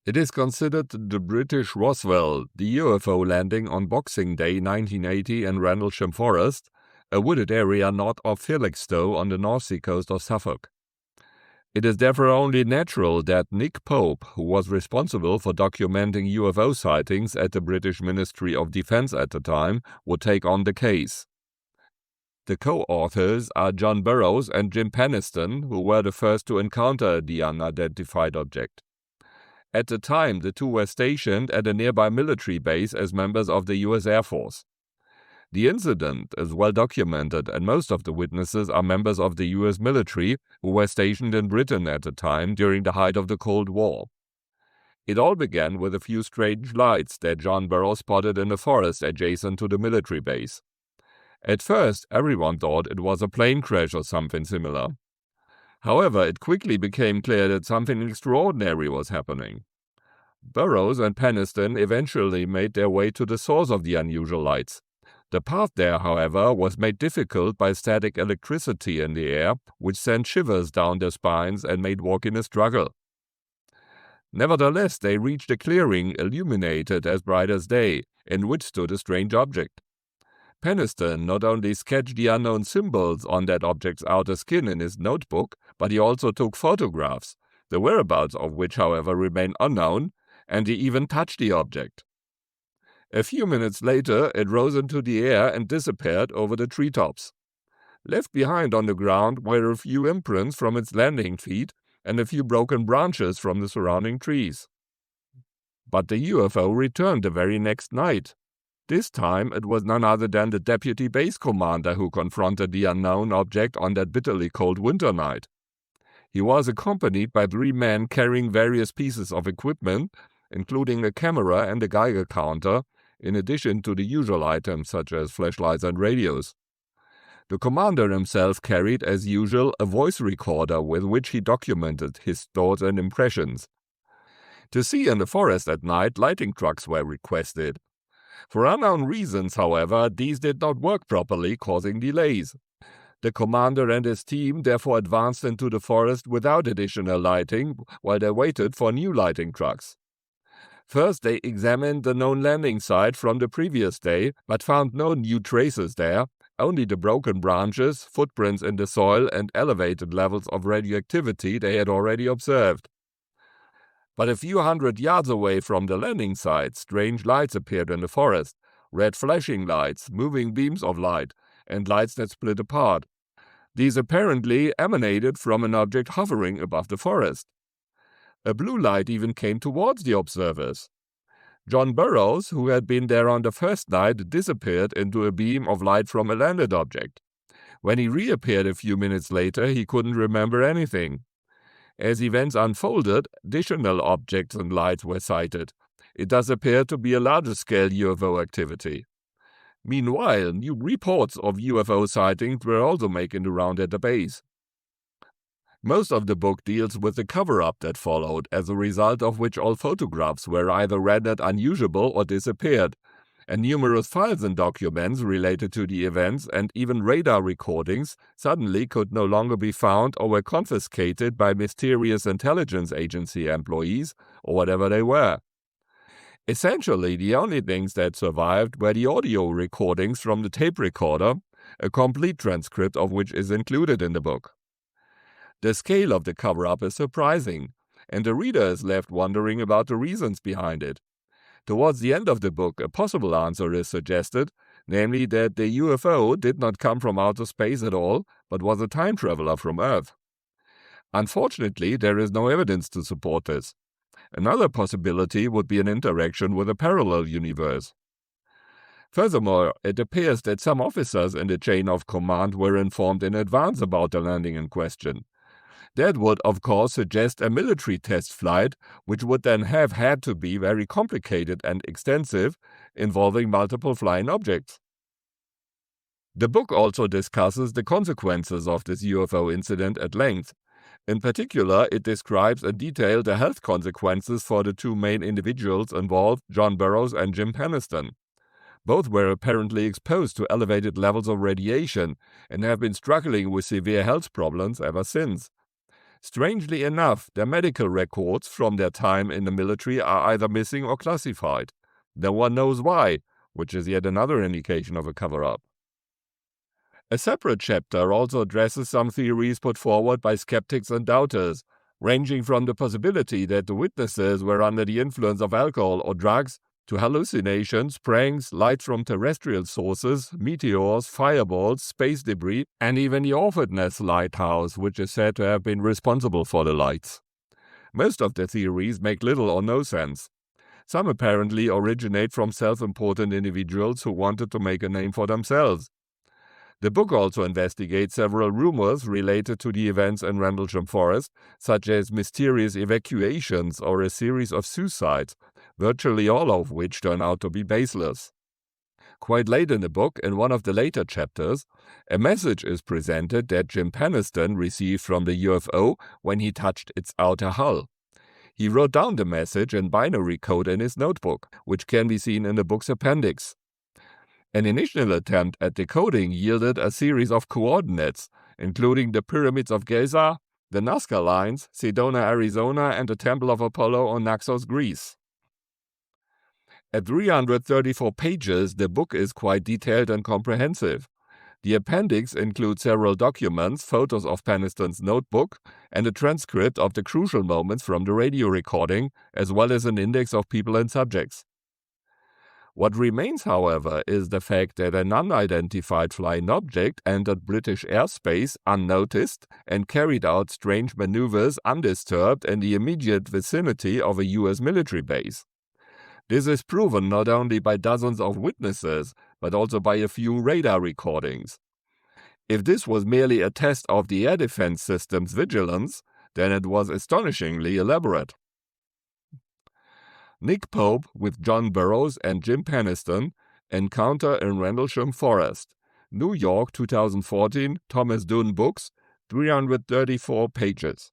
It is considered the British Roswell, the UFO landing on Boxing Day 1980 in Rendlesham Forest, a wooded area north of Felixstowe on the North Sea coast of Suffolk. It is therefore only natural that Nick Pope, who was responsible for documenting UFO sightings at the British Ministry of Defence at the time, would take on the case. The co-authors are John Burroughs and Jim Penniston, who were the first to encounter the unidentified object. At the time, the two were stationed at a nearby military base as members of the US Air Force. The incident is well documented, and most of the witnesses are members of the US military who were stationed in Britain at the time during the height of the Cold War. It all began with a few strange lights that John Burroughs spotted in the forest adjacent to the military base. At first, everyone thought it was a plane crash or something similar. However, it quickly became clear that something extraordinary was happening. Burroughs and Penniston eventually made their way to the source of the unusual lights. The path there, however, was made difficult by static electricity in the air, which sent shivers down their spines and made walking a struggle. Nevertheless, they reached a clearing illuminated as bright as day, in which stood a strange object. Penniston not only sketched the unknown symbols on that object's outer skin in his notebook, but he also took photographs, the whereabouts of which, however, remain unknown, and he even touched the object. A few minutes later, it rose into the air and disappeared over the treetops. Left behind on the ground were a few imprints from its landing feet and a few broken branches from the surrounding trees. But the UFO returned the very next night. This time, it was none other than the deputy base commander who confronted the unknown object on that bitterly cold winter night. He was accompanied by 3 men carrying various pieces of equipment, including a camera and a Geiger counter, in addition to the usual items such as flashlights and radios. The commander himself carried, as usual, a voice recorder with which he documented his thoughts and impressions. To see in the forest at night, lighting trucks were requested. For unknown reasons, however, these did not work properly, causing delays. The commander and his team therefore advanced into the forest without additional lighting while they waited for new lighting trucks. First, they examined the known landing site from the previous day, but found no new traces there, only the broken branches, footprints in the soil, and elevated levels of radioactivity they had already observed. But a few hundred yards away from the landing site, strange lights appeared in the forest, red flashing lights, moving beams of light, and lights that split apart. These apparently emanated from an object hovering above the forest. A blue light even came towards the observers. John Burroughs, who had been there on the first night, disappeared into a beam of light from a landed object. When he reappeared a few minutes later, he couldn't remember anything. As events unfolded, additional objects and lights were sighted. It does appear to be a larger-scale UFO activity. Meanwhile, new reports of UFO sightings were also making the round at the base. Most of the book deals with the cover-up that followed, as a result of which all photographs were either rendered unusable or disappeared, and numerous files and documents related to the events and even radar recordings suddenly could no longer be found or were confiscated by mysterious intelligence agency employees or whatever they were. Essentially, the only things that survived were the audio recordings from the tape recorder, a complete transcript of which is included in the book. The scale of the cover-up is surprising, and the reader is left wondering about the reasons behind it. Towards the end of the book, a possible answer is suggested, namely that the UFO did not come from outer space at all, but was a time traveler from Earth. Unfortunately, there is no evidence to support this. Another possibility would be an interaction with a parallel universe. Furthermore, it appears that some officers in the chain of command were informed in advance about the landing in question. That would, of course, suggest a military test flight, which would then have had to be very complicated and extensive, involving multiple flying objects. The book also discusses the consequences of this UFO incident at length. In particular, it describes in detail the health consequences for the 2 main individuals involved, John Burroughs and Jim Penniston. Both were apparently exposed to elevated levels of radiation and have been struggling with severe health problems ever since. Strangely enough, their medical records from their time in the military are either missing or classified. No one knows why, which is yet another indication of a cover-up. A separate chapter also addresses some theories put forward by skeptics and doubters, ranging from the possibility that the witnesses were under the influence of alcohol or drugs, to hallucinations, pranks, light from terrestrial sources, meteors, fireballs, space debris, and even the Orford Ness lighthouse, which is said to have been responsible for the lights. Most of the theories make little or no sense. Some apparently originate from self-important individuals who wanted to make a name for themselves. The book also investigates several rumors related to the events in Rendlesham Forest, such as mysterious evacuations or a series of suicides, virtually all of which turn out to be baseless. Quite late in the book, in one of the later chapters, a message is presented that Jim Penniston received from the UFO when he touched its outer hull. He wrote down the message in binary code in his notebook, which can be seen in the book's appendix. An initial attempt at decoding yielded a series of coordinates, including the pyramids of Giza, the Nazca Lines, Sedona, Arizona, and the Temple of Apollo on Naxos, Greece. At 334 pages, the book is quite detailed and comprehensive. The appendix includes several documents, photos of Penniston's notebook, and a transcript of the crucial moments from the radio recording, as well as an index of people and subjects. What remains, however, is the fact that an unidentified flying object entered British airspace unnoticed and carried out strange maneuvers undisturbed in the immediate vicinity of a US military base. This is proven not only by dozens of witnesses, but also by a few radar recordings. If this was merely a test of the air defense system's vigilance, then it was astonishingly elaborate. Nick Pope with John Burroughs and Jim Penniston, Encounter in Rendlesham Forest. New York, 2014, Thomas Dunne Books, 334 pages.